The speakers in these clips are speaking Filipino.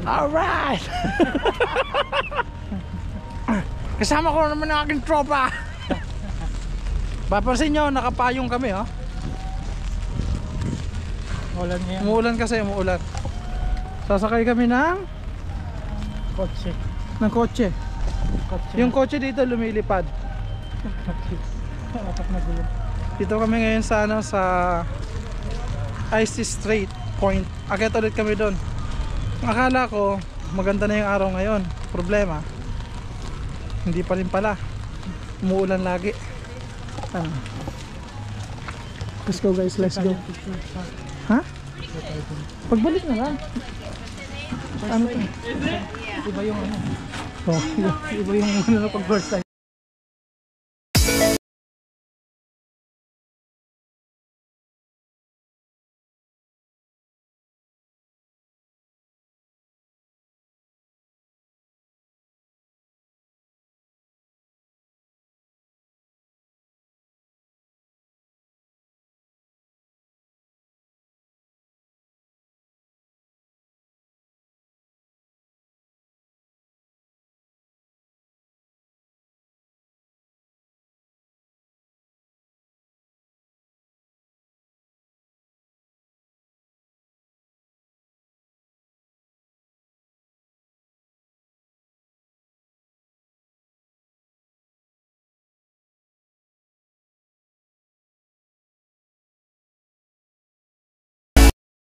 Alright! Kasama ko naman ang aking tropa. Papansin nyo, nakapayong kami, oh. Umuulan ngayon. Umuulan kasi, umuulan. Sasakay kami ng Kotse. kotse. Yung kotse dito lumilipad. Apat na gulo. Dito kami ngayon sa ano, sa Icy Strait Point. Akyat ulit kami doon. Akala ko maganda na yung araw ngayon. Problema, hindi pa rin pala. Umuulan lagi. Ano? Let's go guys, let's go. Ha? Pagbalik na lang. Ano to? Iba yung ano. Oh, Iba yung ano pag first time.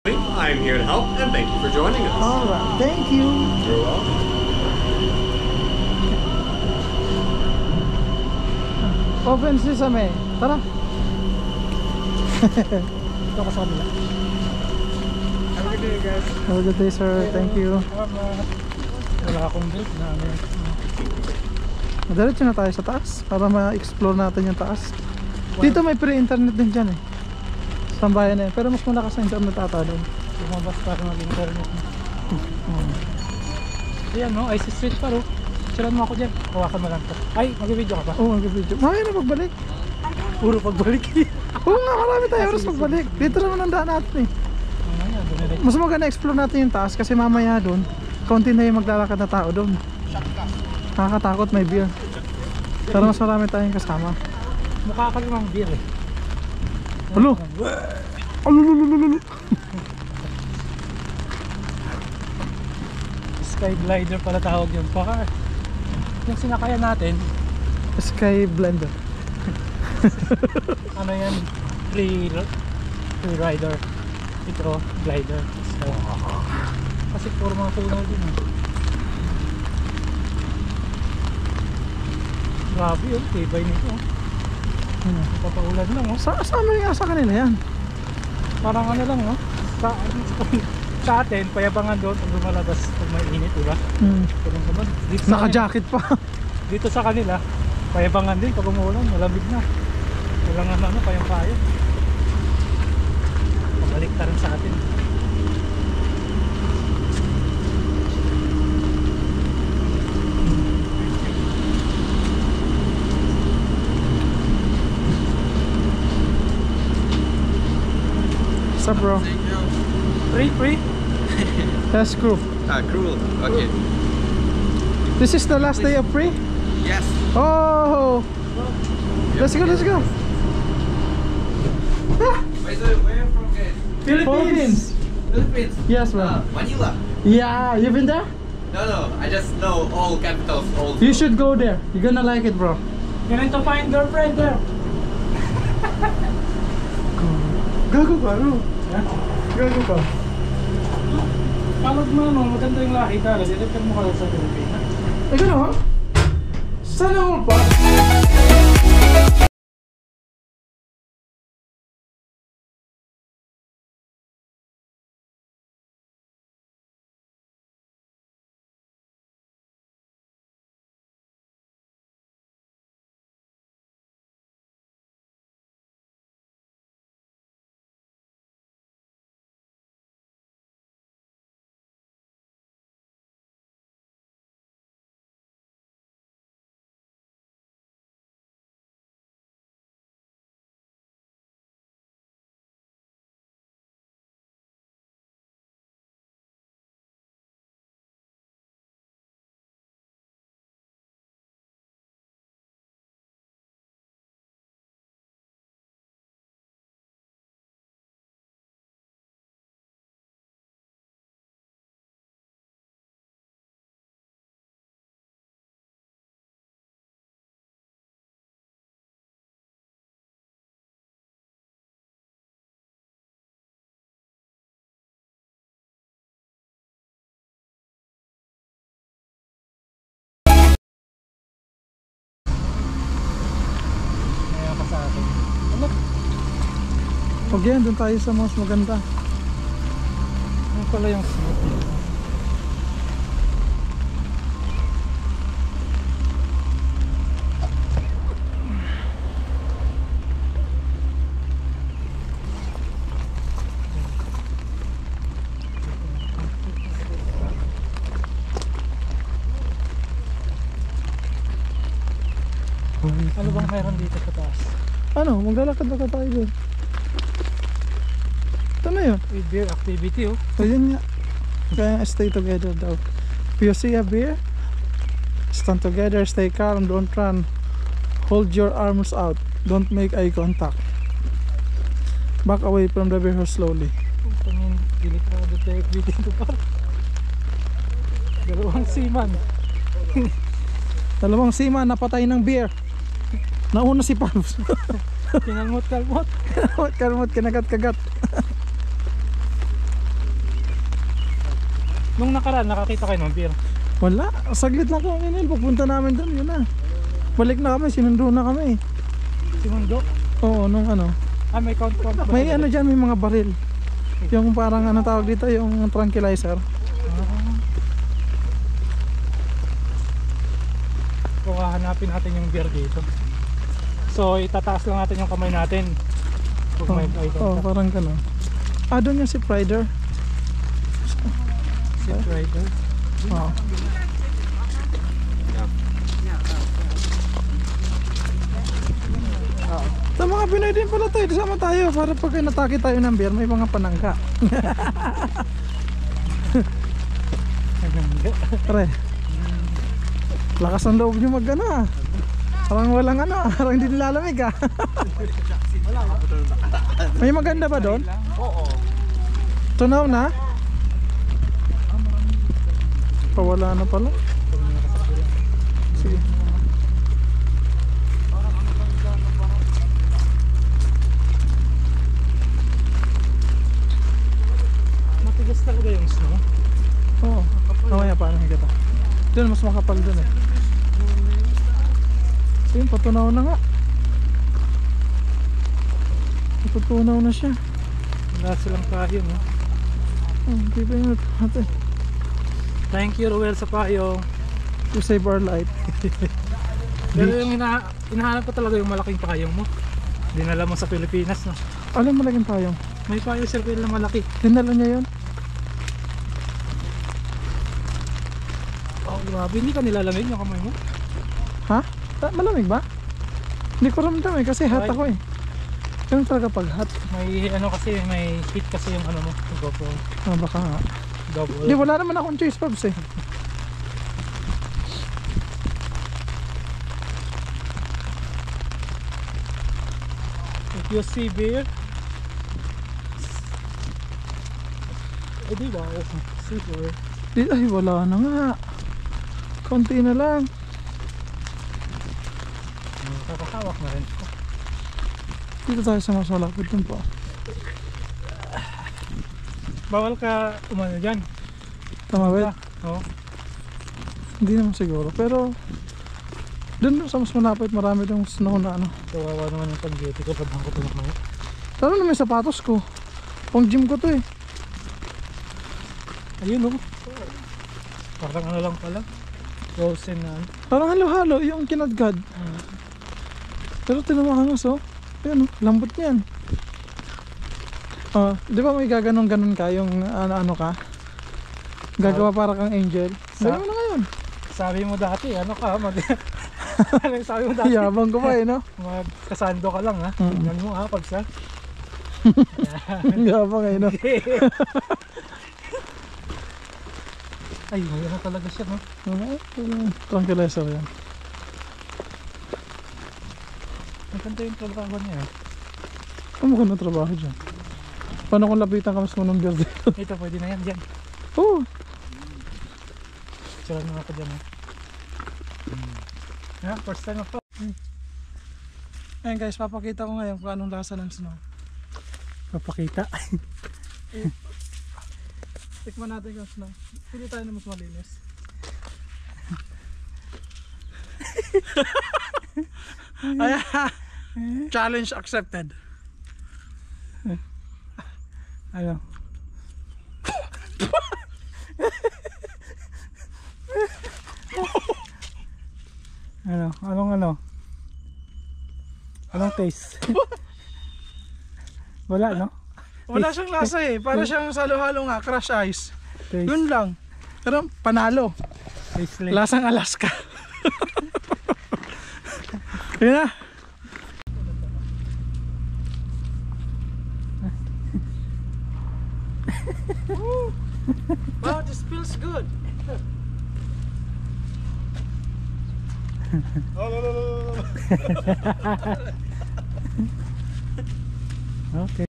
I'm here to help, and thank you for joining us. alright, thank you. You're welcome. Open sesame. Tara. Ito ka sa kabila. Have a good day, guys. Have a good day, sir. Thank you. Wala akong belt na ano yun. Diretso na tayo sa taas para ma-explore natin yung taas. Dito may pre-internet din dyan, eh. Sambayan na yun. Pero mas malakas ang internet ata doon. Lumabas para mag-internet. Ayan no, Icy Street pa ro. Siran mo ako dyan. Hawakan mo lang to. Ay, mag-video ka pa. Oo, mag-video. Mamaya na magbalik. Puro pagbalik. Oo nga, marami tayo oras magbalik. Dito naman ang daan natin, eh. Ayan, dumiretso. Mas maganda explore natin yung taas kasi mamaya doon kaunti na yung maglalakad na tao doon. Nakakatakot, may beer. Pero mas marami tayong kasama. Mukha ka namang beer eh. Alo! Alululululu! Sky glider pala tawag yun. Baka yung sinakayan natin, Sky Blender. ano yan, free rider. Ito, glider. So, kasi puro mga tunnel din eh. Grabe yun, tibay nito. Papaulan lang oh. Saan mo yung asa kanila yan? Parang ano lang no? Sa atin, payabangan doon pag lumalabas pag may init, diba? Ganun naman. Dito sa Naka-jacket pa. dito sa kanila, payabangan din pag umuulan, malamig na. Walang ano, payang-payo. Pabalik ta rin sa atin. What's up, bro? Free? That's crew. Cruel. Okay. This is the last day of free? Yes. Oh! Let's go, let's go! Wait, so where from, guys? Philippines! Philippines. Yes, bro. Manila. Yeah, you been there? No. I just know all capitals. All. You should go there. You're gonna like it, bro. You're going to find girlfriend there. Gago ka, bro. Gago ka. Palad mo, no? Maganda yung laki talaga. Dilipan mo ka lang sa Pilipinas. Eh, gano'n? Sana all pa? Huwag yan, doon tayo sa mas maganda. Ano pala yung snow? Ano bang meron dito sa taas? Ano, maglalakad-lakad tayo doon. Ito na yun. With beer activity oh. Ayun nga. Kaya stay together daw. If you see a bear, stand together, stay calm, don't run. Hold your arms out. Don't make eye contact. Back away from the bear slowly. Pangin, delikado tayo dito par. Dalawang seaman. Dalawang seaman napatay ng bear. Nauna si Pabs. Kinalmot-kalmot. Kalmot, kinagat-kagat. Nung nakaraan, nakakita kayo ng beer. Wala, saglit lang kami nil. Pupunta namin doon, yun na. Balik na kami, sinundo na kami. Simundo. Oo, nung ano. Ah, may count. May ano dyan, may mga baril. Yung parang ano tawag dito, yung tranquilizer. So, hahanapin natin yung beer dito. So, itataas lang natin yung kamay natin. Pag may eye Oo, contact. parang gano'n. Ah, doon yung si Prider. Sit right there. Oo. Sa mga Pinoy din pala tayo, sama tayo para pag natake tayo ng beer, may mga panangga. Pare, lakas ang loob nyo mag ano ah. Parang walang ano ah, parang hindi nilalamig ah. May maganda ba doon? Oo. Tunaw na? Pawala na pala. Sige. Matigas talaga yung snow. Oo. Mamaya paano higata. Doon mas makapal doon eh. Sige, patunaw na nga. Patunaw na siya. Wala silang payo, no? Hindi pa yun natin. Thank you, Ruel, sa payo. To save our life. Pero yung hinahanap ko talaga yung malaking payong mo. Dinala mo sa Pilipinas, no? Alam mo laging payong. May payo, Sir Phil, na malaki. Dinala niya yun. Oh, grabe. Hindi ka nilalamig yung kamay mo? Ha? Malamig ba? Hindi ko ramdam eh kasi hat ako eh. Ganun talaga pag hat. May ano kasi, may heat kasi yung ano mo. GoPro. Ah, baka nga. Double. Hindi, wala naman akong choice, Pabs eh. If you see beer, eh di ba? Super. Ay, wala na nga. Konti na lang. Kakahawak na rin. Dito tayo sa mas malapit dun po. Bawal ka umano dyan. Tamawid? Oo. Hindi naman siguro. Pero dun sa mas malapit marami dong snow na ano. Kawawa naman yung pag-duty ko pag ko tulak mo. Lalo na may sapatos ko. Pang gym ko to eh. Ayun oh. Parang ano lang pala. Frozen na ano. Parang halo-halo yung kinadgad. Pero tinamahangos oh. Ayan oh, lambot niyan. Di ba may gaganong-ganon ka yung ano ka? Gagawa para kang angel. Gano'n mo na ngayon. Sabi mo dati, ano ka, ano yung sabi mo dati? Yabang ko pa eh no? Magkasando ka lang ha. Tingnan mo ha, pagsa. Yabang eh no? Ay, may ano talaga siya no? Tranquilizer yan. Maganda yung trabaho niya. Ano ko na trabaho dyan? Paano kung lapitan ka mas mo ng beer dito? Ito, pwede na yan dyan. Oo. Sira na ako dyan ha. Yeah, first time ako. Ayan guys, papakita ko ngayon kung anong lasa ng snow. Papakita. Tikman natin yung snow. Pili tayo na mas malinis. Challenge accepted. Ano? Anong taste? Wala, no? Wala siyang lasa eh. Para siyang salo-halo nga, crush ice. Taste. Yun lang. Pero panalo. Tasteless. Lasang Alaska. Yun na. Wow, this feels good. Okay.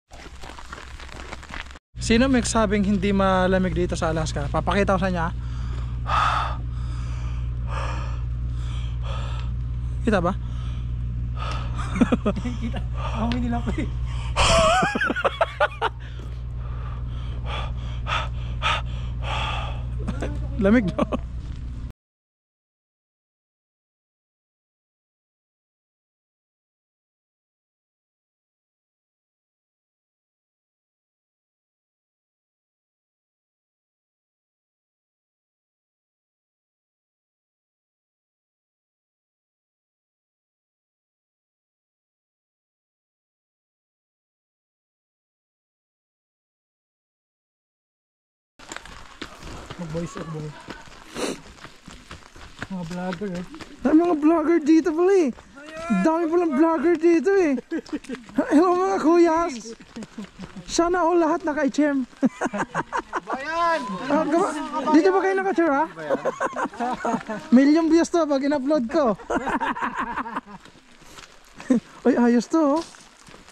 Sino may sabing hindi malamig dito sa Alaska? Papakita ko sa inyo. Kita ba? Kita. Amoy nila pa eh. Lamig, no? Mag-voice of boy. Mga vlogger eh. Dami mga vlogger dito pala eh. Dami palang vlogger dito eh. Hello mga kuyas. Sana all lahat naka-HM. Bayan! Dito ba kayo naka-chair ha? Million views to pag in-upload ko. Ay, ayos to oh.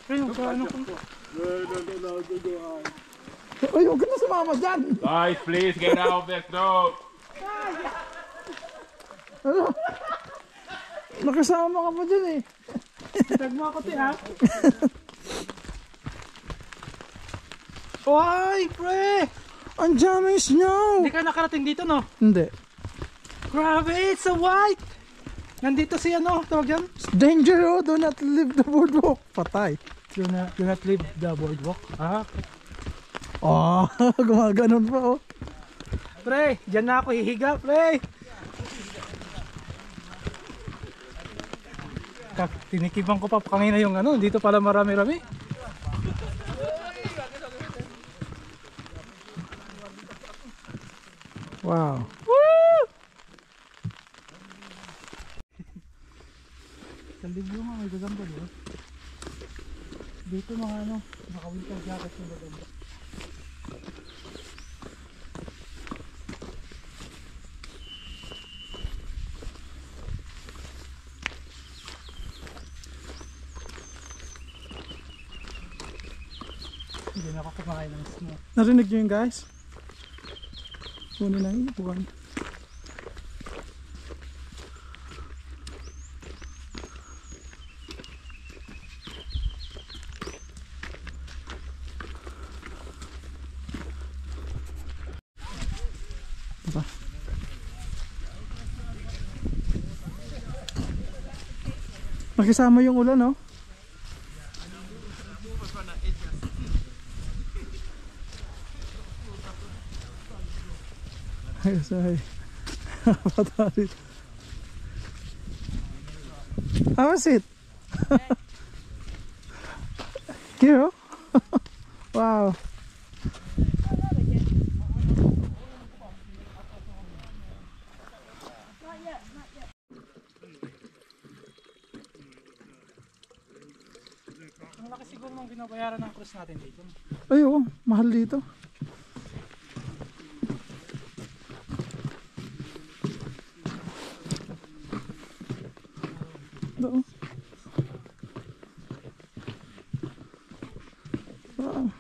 Ay, ano kung... Ay, huwag ka na sumama dyan. Guys, please get out of this road. Ano? Nakasama ka pa dyan eh. Tag mo ako ha? Ay, pre! Ang daming snow! Hindi ka nakarating dito, no? Hindi. Grabe, it's so white! Nandito si ano, tawag yan? Danger oh, do not leave the boardwalk. Patay. Do not leave the boardwalk. Ah, Oh, gumaganon pa oh. pre, dyan na ako hihiga, pre! Tinikiban ko pa kanina yung ano, dito pala marami-rami. Wow. Woo! Sa libyo nga, may gagamba doon. Dito mga ano, naka-winter jacket yung gagamba. Hindi na ako kumakain ng snow. Narinig nyo yun guys? Kunin lang yung upuan. Diba? Makisama yung ulan no? Sorry. How was it? Here? Wow. Ang laki siguro ng binabayaran ng cruise natin dito. Ay, oh, mahal dito. Wow.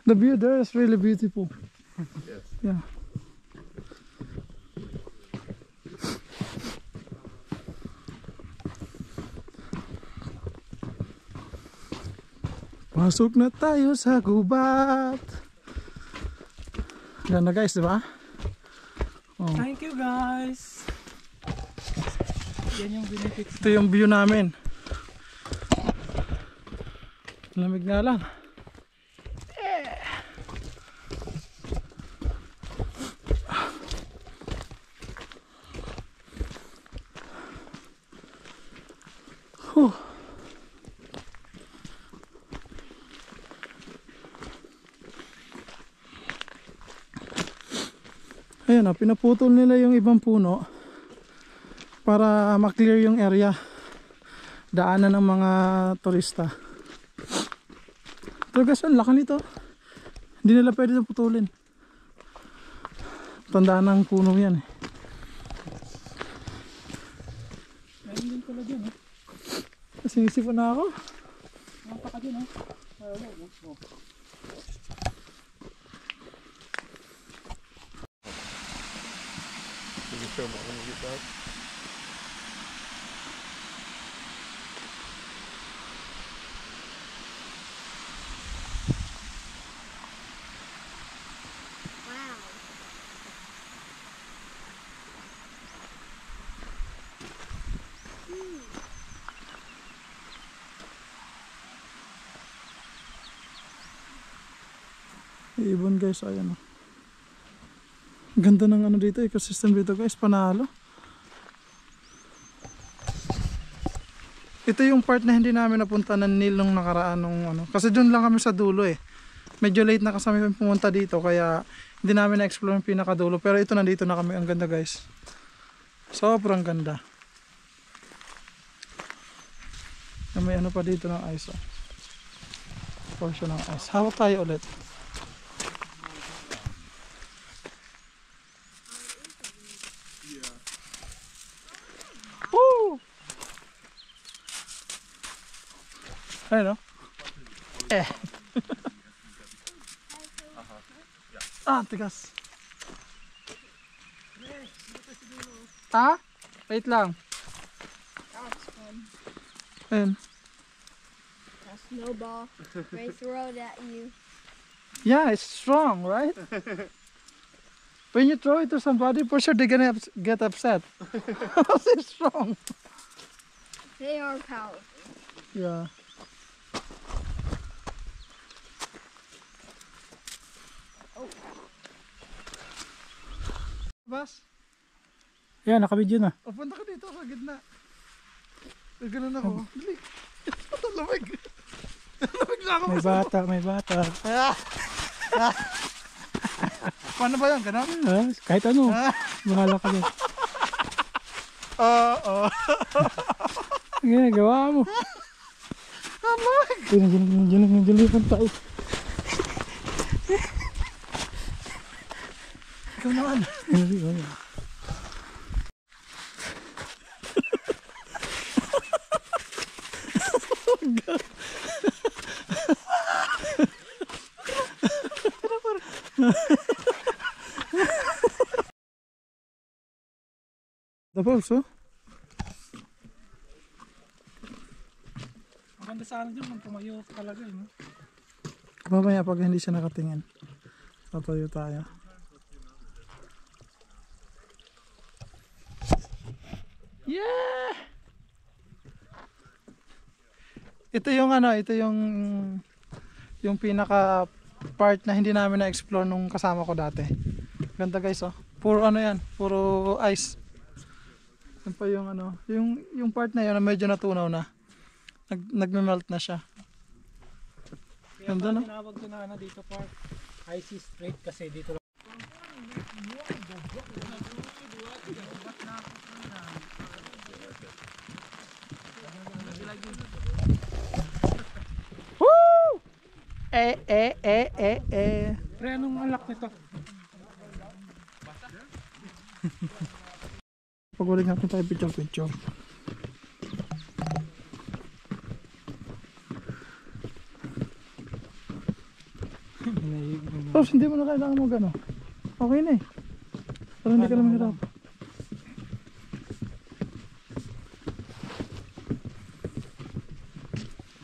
The view there is really beautiful. Yes. Yeah. Pasok na tayo sa gubat. Ganda guys, di ba? Oh. Thank you guys. Yan yung benefits. Ito yung view namin. Lamig nga lang. Huh. Ayan na, pinaputol nila yung ibang puno para ma-clear yung area, daanan ng mga turista. Ito guys, ang laki nito. Hindi nila pwede na putulin. Tandaan ng puno yan eh. Ayun din pala dyan eh. Sinisipon na ako. Mata ka dyan eh. Can you show me when you get back? Ibon guys, ayan o. Ganda ng ano dito, ecosystem dito guys, panalo. Ito yung part na hindi namin napunta ng Neil nung nakaraan nung ano. Kasi doon lang kami sa dulo eh. Medyo late na kasi kami pumunta dito kaya hindi namin na-explore yung pinakadulo. Pero ito nandito na kami, ang ganda guys. Sobrang ganda. May ano pa dito ng ice oh. Portion ng ice. Hawak tayo ulit. Woo! Ayun o. Tigas. Ah? Wait lang. Ayun. A snowball may throw it at you. Yeah, it's strong, right? When you throw it to somebody, for sure they're gonna get upset. It's strong. They are powerful. Yeah. Bas, Yan, nakabidyo na. punta ka dito sa gitna. Ganun ako. Dali. Lamig. Lamig na ako. May bata, may bata. Paano ba yan? Ganun? Ah, kahit ano. Bahala ka dyan. Oo. Ngayon, gawa mo. Diyan lang tayo. Ikaw naman. Tapos, oh. Maganda sana dyan kung tumayo talaga eh. No? Mamaya pag hindi siya nakatingin, tatayo tayo. Yeah! Ito yung ano, ito yung pinaka part na hindi namin na-explore nung kasama ko dati. Ganda guys oh. Puro ano yan, puro ice. Yan pa yung ano, yung part na yun na medyo natunaw na. Nagme-melt na siya. Ganda no? Tinawag ko na ano dito park. Icy Strait kasi dito lang. Woo! Pre, anong alak nito? Pag ulit natin tayo picture. Tapos hindi mo na kailangan mo gano'n. Okay na eh. Para hindi ka na mahirap.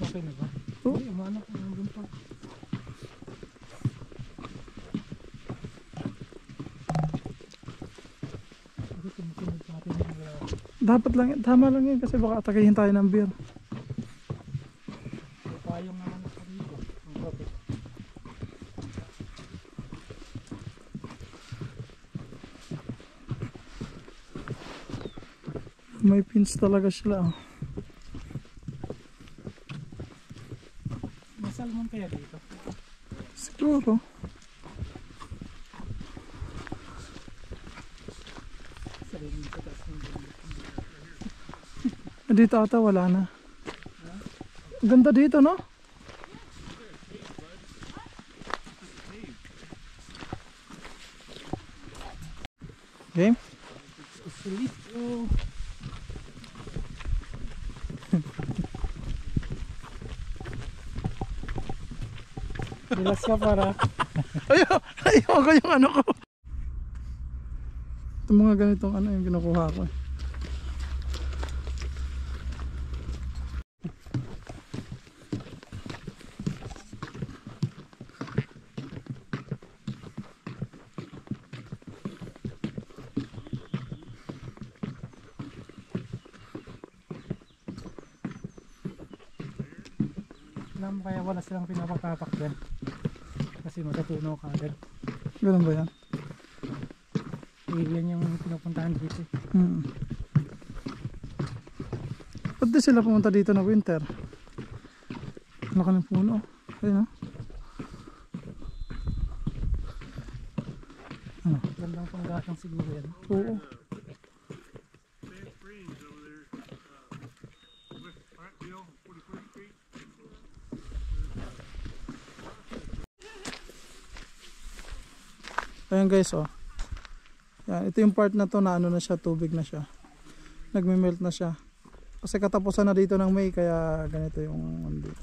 Okay na ba? Oh. Hindi, umano ko nandun pa. Dapat lang, tama lang yun kasi baka atakihin tayo ng beer. Payong naman ako dito. Ang kote. May pins talaga sila. May salmon kaya dito? Siguro. Sarili sa taas ng bundok. Dito ata wala na. Ganda dito, no? Game? Sulit. Oh. Bilas ka para. Ayaw ko yung ano ko. Itong mga ganitong ano yung kinukuha ko eh. Alam mo kaya wala silang pinapatapak dyan. Kasi matatunaw ka agad. Ganun ba yan? Yan yung pinupuntahan dito. Ba't di sila pumunta dito na winter? Laki ng puno. Ayun, no? Gandang panggatang siguro yan. Oo. Ayan guys, oh. Yan, ito yung part na to na ano na siya, tubig na siya. Nagme-melt na siya. Kasi katapusan na dito ng May, kaya ganito yung ano dito.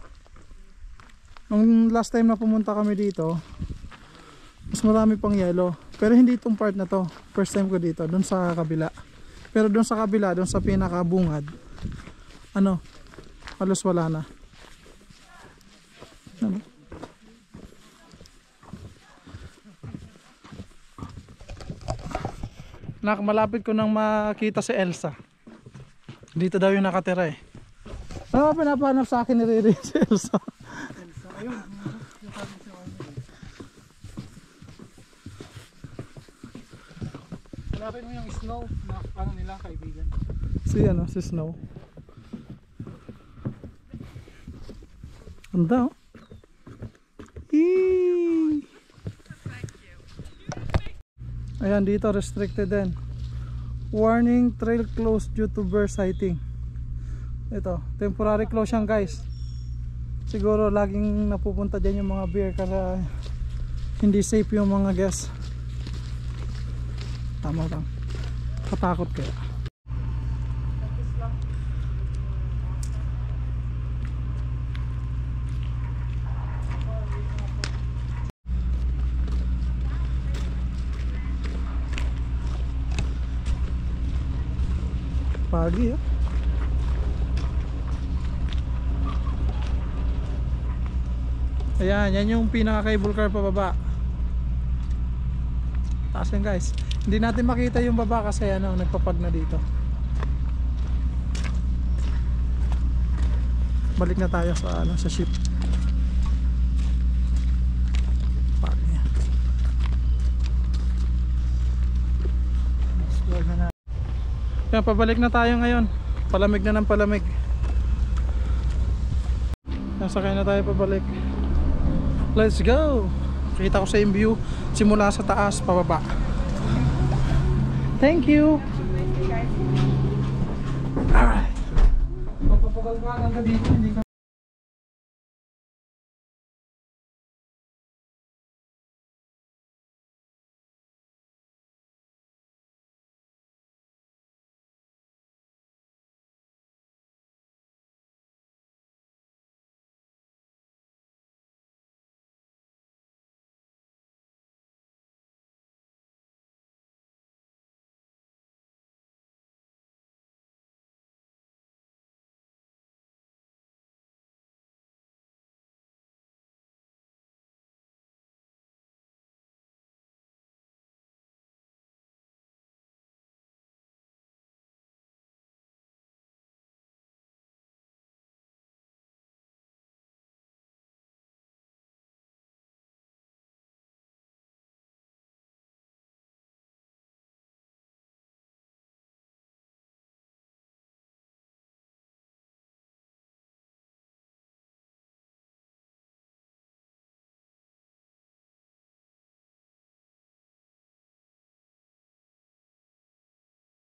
Nung last time na pumunta kami dito, mas marami pang yelo. Pero hindi itong part na to. First time ko dito, doon sa kabila. Pero doon sa kabila, doon sa pinakabungad, ano, halos wala na. Ano? Malapit ko nang makita si Elsa. Dito daw yung nakatira eh. Ano pinapanap sa akin ni Riri si Elsa? Elsa, ayun. Hanapin mo yung snow na ano nila kaibigan. Si Snow. Ganda oh. Eee! Ayan, dito restricted din. Warning, trail closed due to bear sighting. Ito, temporary close yan guys. Siguro laging napupunta dyan yung mga bear kasi hindi safe yung mga guests. Tama lang. Katakot kaya. Pagi ayan, yan yung pinaka cable car pababa. Taas yan guys. Hindi natin makita yung baba kasi ano, nagpapag na dito. Balik na tayo sa ano, sa ship. Pagi. Explore na na. Kaya pabalik na tayo ngayon. Palamig na ng palamig. Nasakay na tayo pabalik. Let's go! Kita ko sa yung view simula sa taas pababa. Thank you! Alright. Mapapagal ka lang ka dito. Hindi ka